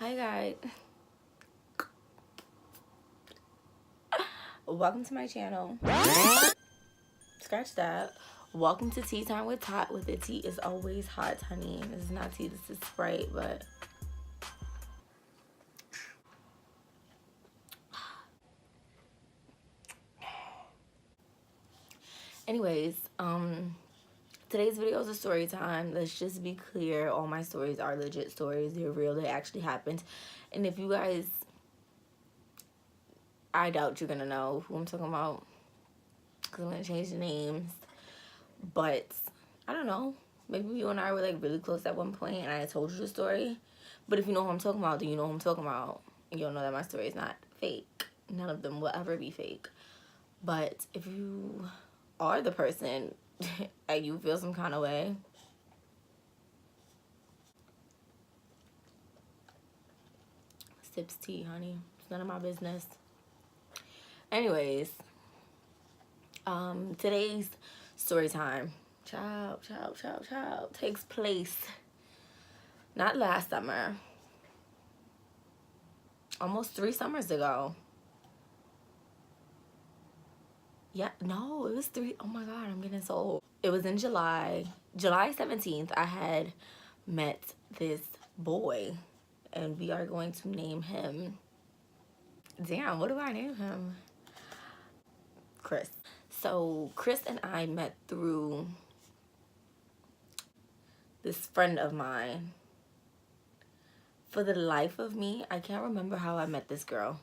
Hi guys, welcome to my channel. Scratch that. Welcome to Tea Time with Tot, with the tea is always hot, honey. This is not tea, this is Sprite, but anyways, today's video is a story time. Let's just be clear, all my stories are legit stories. They're real, they actually happened. And if you guys, I doubt you're gonna know who I'm talking about, because I'm gonna change the names. But I don't know, maybe you and I were like really close at one point and I told you the story. But if you know who I'm talking about, then you know who I'm talking about. You'll know that my story is not fake. None of them will ever be fake. But if you are the person and you feel some kind of way, sips tea, honey. It's none of my business. Anyways, today's story time, child, takes place not last summer, almost 3 summers ago. Yeah, no, it was 3. Oh my God, I'm getting so old. It was in July 17th. I had met this boy, and we are going to name him. Damn, what do I name him? Chris. So Chris and I met through this friend of mine. For the life of me, I can't remember how I met this girl.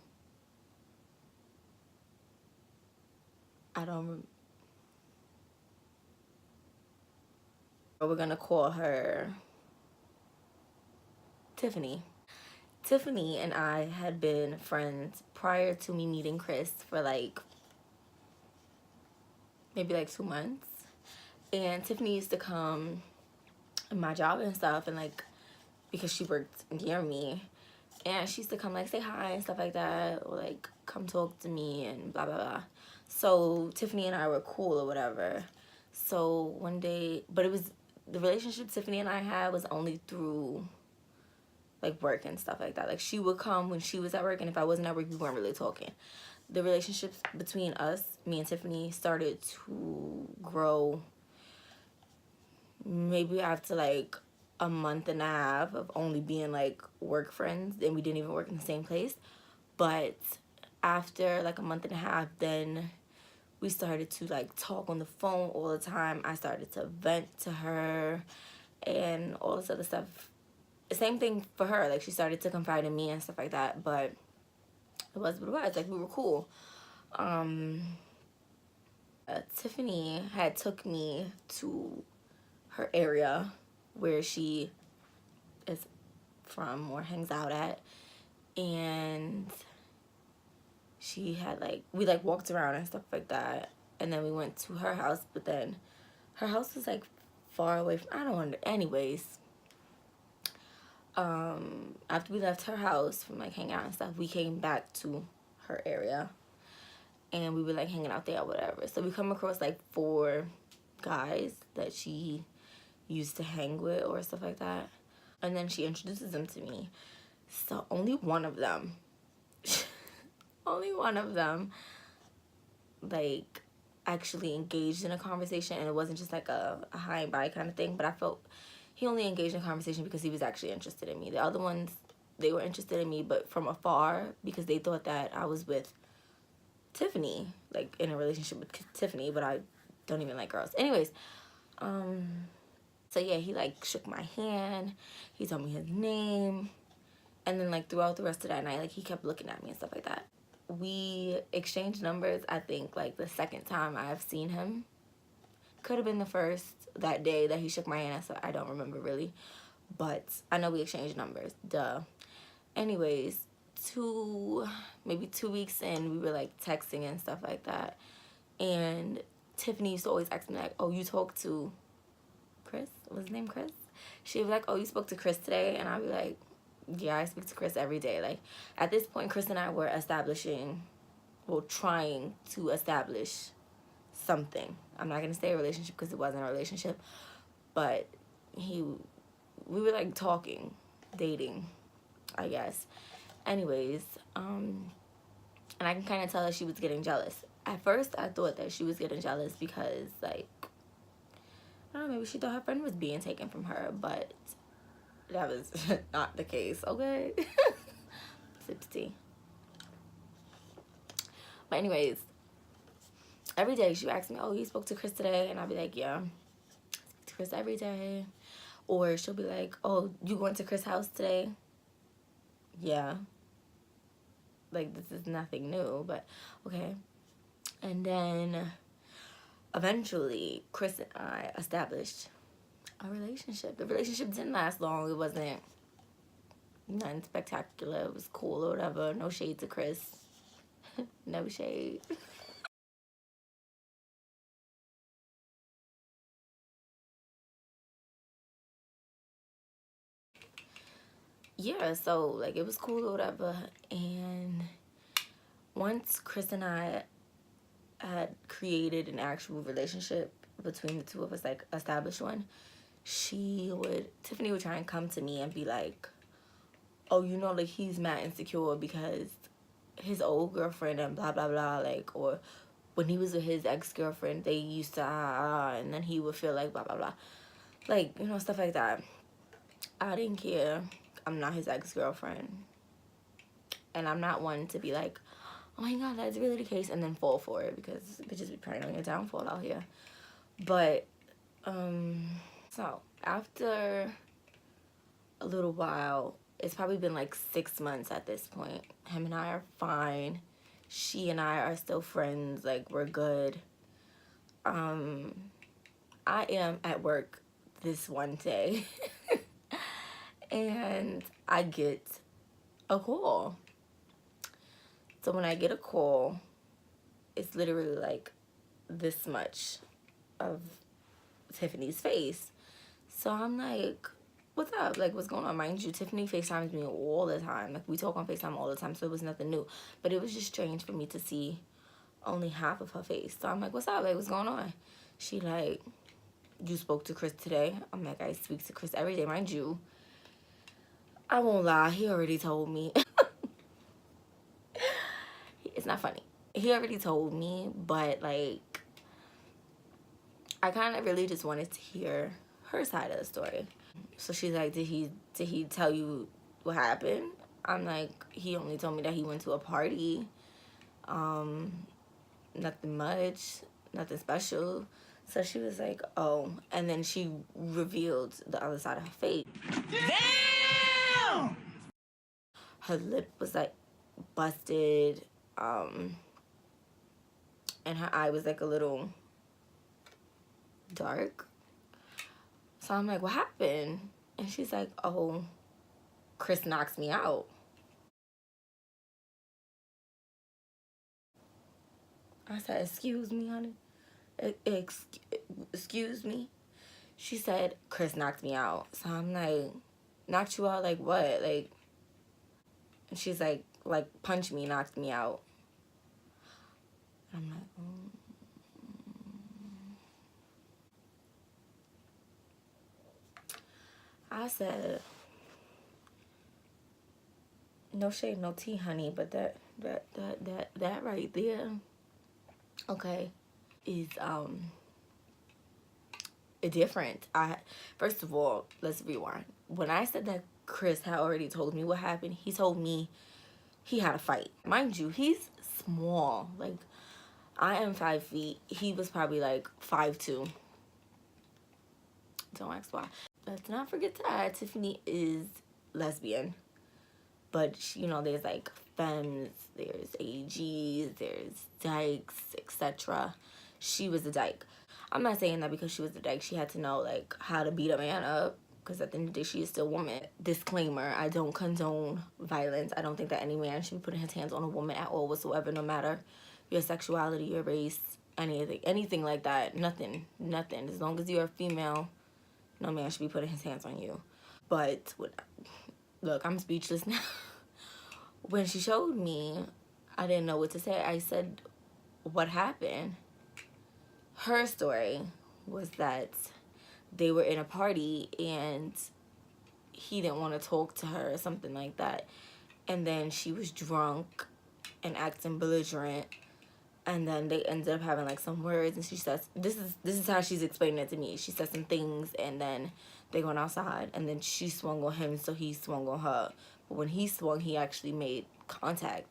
I don't remember. We're gonna call her Tiffany. Tiffany and I had been friends prior to me meeting Chris for like maybe like 2 months. And Tiffany used to come in my job and stuff, and like, because she worked near me, and she used to come like say hi and stuff like that, or like come talk to me and blah blah blah. So Tiffany and I were cool or whatever. So one day, but it was, the relationship Tiffany and I had was only through like work and stuff like that. Like she would come when she was at work, and if I wasn't at work, we weren't really talking. The relationships between us, me and Tiffany, started to grow maybe after like a month and a half of only being like work friends, and we didn't even work in the same place. But after like a month and a half, then we started to like talk on the phone all the time. I started to vent to her and all this other stuff. Same thing for her, like she started to confide in me and stuff like that. But it was what it was. Like we were cool. Tiffany had took me to her area where she is from or hangs out at, and she had like, we like walked around and stuff like that, and then we went to her house. But then her house was like far away from, I don't know, anyways. After we left her house from like hanging out and stuff, we came back to her area and we were like hanging out there or whatever. So we come across like 4 guys that she used to hang with or stuff like that, and then she introduces them to me. So only one of them only one of them like actually engaged in a conversation, and it wasn't just like a hi and bye kind of thing, but I felt he only engaged in a conversation because he was actually interested in me. The other ones, they were interested in me, but from afar, because they thought that I was with Tiffany, like in a relationship with Tiffany, but I don't even like girls. Anyways, so yeah, he like shook my hand, he told me his name, and then like throughout the rest of that night, like he kept looking at me and stuff like that. We exchanged numbers, I think like the second time I've seen him. Could have been the first, that day that he shook my hand, so I don't remember really. But I know we exchanged numbers, duh. Anyways, maybe 2 weeks in, we were like texting and stuff like that. And Tiffany used to always ask me like, oh, you talked to Chris? Was his name Chris? She'd be like, oh, you spoke to Chris today? And I'd be like, yeah, I speak to Chris every day. Like at this point, Chris and I were trying to establish something. I'm not gonna say a relationship because it wasn't a relationship, but we were like talking, dating. I guess. Anyways, and I can kind of tell that she was getting jealous. At first, I thought that she was getting jealous because, like, I don't know, maybe she thought her friend was being taken from her, but that was not the case, okay? Sips tea. But anyways, every day she would ask me, oh, you spoke to Chris today? And I'd be like, yeah, I speak to Chris every day. Or she'll be like, oh, you going to Chris' house today? Yeah. Like, this is nothing new, but okay. And then eventually, Chris and I established a relationship. The relationship didn't last long. It wasn't nothing spectacular. It was cool or whatever. No shade to Chris. No shade. Yeah, so like it was cool or whatever. And once Chris and I had created an actual relationship between the two of us, like established one, Tiffany would try and come to me and be like, oh, you know, like he's mad insecure because his old girlfriend and blah blah blah, like, or when he was with his ex-girlfriend they used to and then he would feel like blah blah blah, like, you know, stuff like that. I didn't care. I'm not his ex-girlfriend, and I'm not one to be like, oh my god, that's really the case, and then fall for it, because bitches be praying on your downfall out here. But so after a little while, it's probably been like 6 months at this point, him and I are fine. She and I are still friends, like we're good. I am at work this one day and I get a call. So when I get a call, it's literally like this much of Tiffany's face. So I'm like, what's up? Like, what's going on? Mind you, Tiffany FaceTimes me all the time. Like, we talk on FaceTime all the time, so it was nothing new. But it was just strange for me to see only half of her face. So I'm like, what's up? Like, what's going on? She like, you spoke to Chris today? I'm like, I speak to Chris every day. Mind you, I won't lie, he already told me. It's not funny. He already told me, but like, I kind of really just wanted to hear her side of the story. So she's like, did he tell you what happened? I'm like, he only told me that he went to a party. Nothing much, nothing special. So she was like, oh. And then she revealed the other side of her face. Damn! Her lip was like busted. And her eye was like a little dark. So I'm like, what happened? And she's like, oh, Chris knocks me out. I said, excuse me, honey? Excuse me? She said, Chris knocked me out. So I'm like, knocked you out? Like what? Like, and she's like punch me, knocked me out. I'm like, I said, no shade, no tea, honey, but that right there, okay, is different. First of all, let's rewind. When I said that Chris had already told me what happened, he told me he had a fight. Mind you, he's small. Like, I am 5 feet. He was probably like 5'2". Don't ask why. Let's not forget that Tiffany is lesbian. But, you know, there's like femmes, there's AGs, there's dykes, etc. She was a dyke. I'm not saying that because she was a dyke, she had to know like how to beat a man up. Because at the end of the day, she is still a woman. Disclaimer, I don't condone violence. I don't think that any man should be putting his hands on a woman at all whatsoever, no matter your sexuality, your race, anything like that. Nothing. As long as you're a female, no man should be putting his hands on you. But, look, I'm speechless now. When she showed me, I didn't know what to say. I said, what happened? Her story was that they were in a party and he didn't want to talk to her or something like that. And then she was drunk and acting belligerent. And then they ended up having like some words, and she says, this is how she's explaining it to me. She said some things, and then they went outside, and then she swung on him, so he swung on her. But when he swung, he actually made contact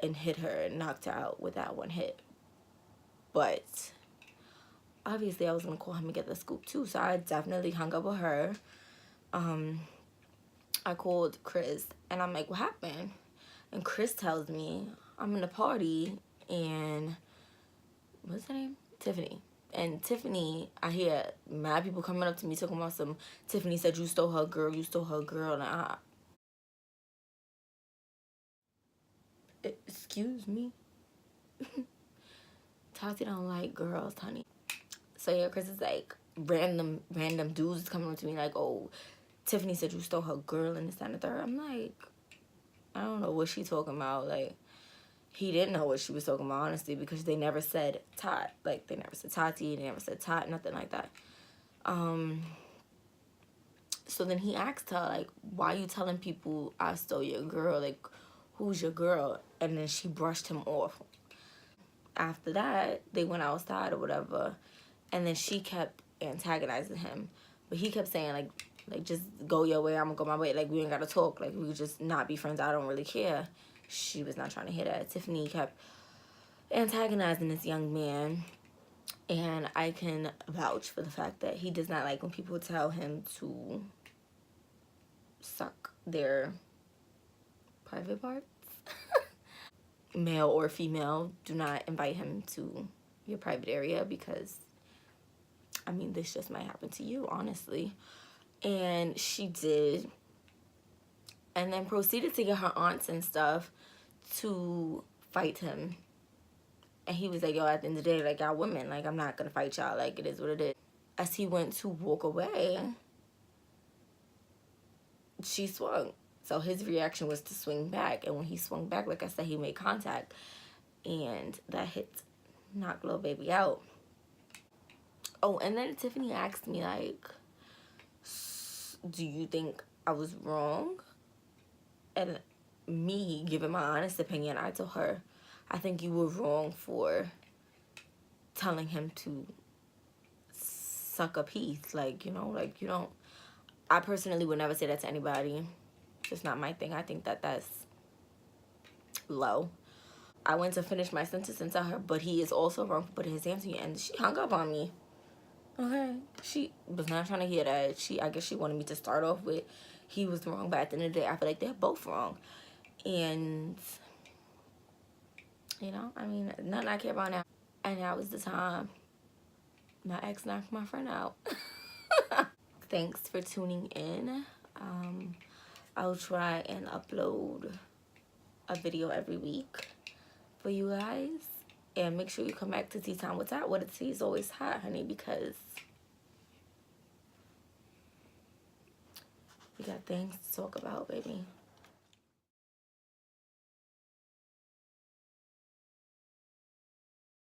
and hit her and knocked her out with that one hit. But obviously I was gonna call him and get the scoop too, so I definitely hung up with her. I called Chris, and I'm like, what happened? And Chris tells me, I'm in a party, and what's her name? Tiffany. And Tiffany, I hear mad people coming up to me talking about some, Tiffany said you stole her girl, you stole her girl, and excuse me? Tati don't like girls, honey. So yeah, Chris is like, random dudes coming up to me like, oh, Tiffany said you stole her girl and this, that, and the third. I'm like, I don't know what she talking about. Like, he didn't know what she was talking about, honestly, because they never said Tot. Like, they never said Tati, they never said Tot, nothing like that. So then he asked her, like, why you telling people I stole your girl? Like, who's your girl? And then she brushed him off. After that, they went outside or whatever, and then she kept antagonizing him. But he kept saying, like just go your way, I'm gonna go my way. Like, we ain't gotta talk. Like, we could just not be friends. I don't really care. She was not trying to hear that. Tiffany kept antagonizing this young man, and I can vouch for the fact that he does not like when people tell him to suck their private parts. Male or female, do not invite him to your private area, because I mean, this just might happen to you, honestly. And she did, and then proceeded to get her aunts and stuff to fight him. And he was like, yo, at the end of the day, like, y'all women, like, I'm not gonna fight y'all. Like, it is what it is. As he went to walk away, she swung. So his reaction was to swing back. And when he swung back, like I said, he made contact. And that hit knocked little baby out. Oh, and then Tiffany asked me, like, do you think I was wrong? And me, giving my honest opinion, I told her, I think you were wrong for telling him to suck a piece. Like, you know, like, you don't, I personally would never say that to anybody. It's not my thing. I think that that's low. I went to finish my sentence and tell her, but he is also wrong for putting his hands on you. And she hung up on me. Okay. She was not trying to hear that. I guess she wanted me to start off with, he was wrong, but at the end of the day, I feel like they're both wrong. And, you know, I mean, nothing I care about now. And that was the time my ex knocked my friend out. Thanks for tuning in. I'll try and upload a video every week for you guys. And make sure you come back to Tea Time with Tot. What the tea is always hot, honey, because we got things to talk about, baby.